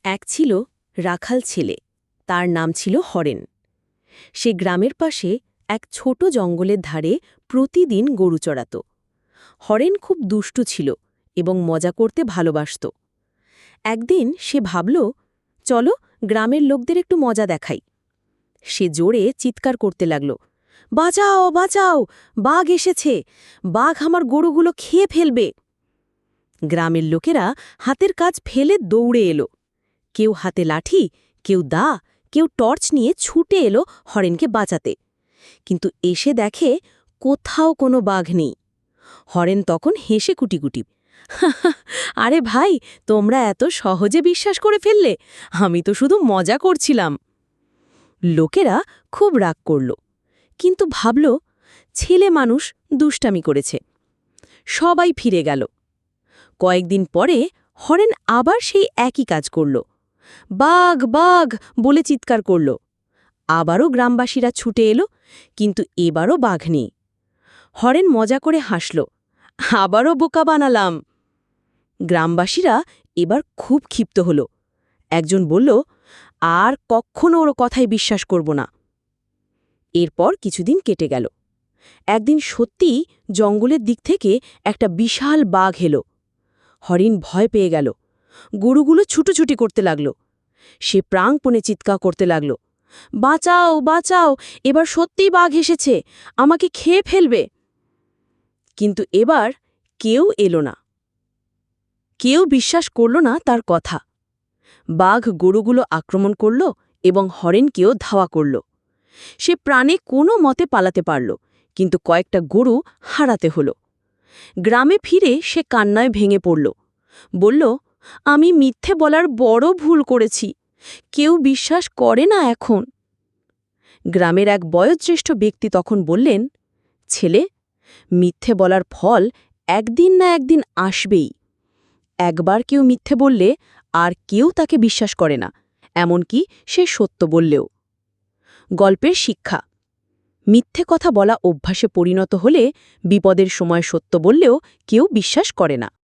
এক ছিল রাখাল ছেলে, তার নাম ছিল হরেন। সে গ্রামের পাশে এক ছোট জঙ্গলের ধারে প্রতিদিন গরু চড়াত। হরেন খুব দুষ্টু ছিল এবং মজা করতে ভালোবাসত। একদিন সে ভাবল, চলো গ্রামের লোকদের একটু মজা দেখাই। সে জোরে চিৎকার করতে লাগল, বাঁচাও বাঁচাও, বাঘ এসেছে, বাঘ আমার গরুগুলো খেয়ে ফেলবে। গ্রামের লোকেরা হাতের কাজ ফেলে দৌড়ে এলো। কেউ হাতে লাঠি, কেউ দা, কেউ টর্চ নিয়ে ছুটে এলো হরেনকে বাঁচাতে। কিন্তু এসে দেখে কোথাও কোনো বাঘ নেই। হরেন তখন হেসে কুটিকুটি, আরে ভাই, তোমরা এত সহজে বিশ্বাস করে ফেললে, আমি তো শুধু মজা করছিলাম। লোকেরা খুব রাগ করল, কিন্তু ভাবল ছেলে মানুষ দুষ্টামি করেছে। সবাই ফিরে গেল। কয়েকদিন পরে হরেন আবার সেই একই কাজ করল। বাঘ বাঘ বলে চিৎকার করল। আবারও গ্রামবাসীরা ছুটে এলো, কিন্তু এবারও বাঘ নেই। হরেন মজা করে হাসল, আবারও বোকা বানালাম। গ্রামবাসীরা এবার খুব ক্ষিপ্ত হল। একজন বলল, আর কখনো ওর কথায় বিশ্বাস করব না। এরপর কিছুদিন কেটে গেল। একদিন সত্যিই জঙ্গলের দিক থেকে একটা বিশাল বাঘ এলো। হরিণ ভয় পেয়ে গেল, গরুগুলো ছুটোছুটি করতে লাগল। সে প্রাণপণে চিৎকার করতে লাগল, বাঁচাও বাঁচাও, এবার সত্যিই বাঘ এসেছে, আমাকে খেয়ে ফেলবে। কিন্তু এবার কেউ এলো না। কেউ বিশ্বাস করল না তার কথা। বাঘ গরুগুলো আক্রমণ করল এবং হরেনকেও ধাওয়া করল। সে প্রাণে কোনো মতে পালাতে পারল, কিন্তু কয়েকটা গরু হারাতে হল। গ্রামে ফিরে সে কান্নায় ভেঙে পড়ল। বলল, আমি মিথ্যে বলার বড় ভুল করেছি, কেউ বিশ্বাস করে না এখন। গ্রামের এক বয়োজ্যেষ্ঠ ব্যক্তি তখন বললেন, ছেলে, মিথ্যে বলার ফল একদিন না একদিন আসবেই। একবার কেউ মিথ্যে বললে আর কেউ তাকে বিশ্বাস করে না, এমনকি সে সত্য বললেও। গল্পের শিক্ষা: মিথ্যে কথা বলা অভ্যাসে পরিণত হলে বিপদের সময় সত্য বললেও কেউ বিশ্বাস করে না।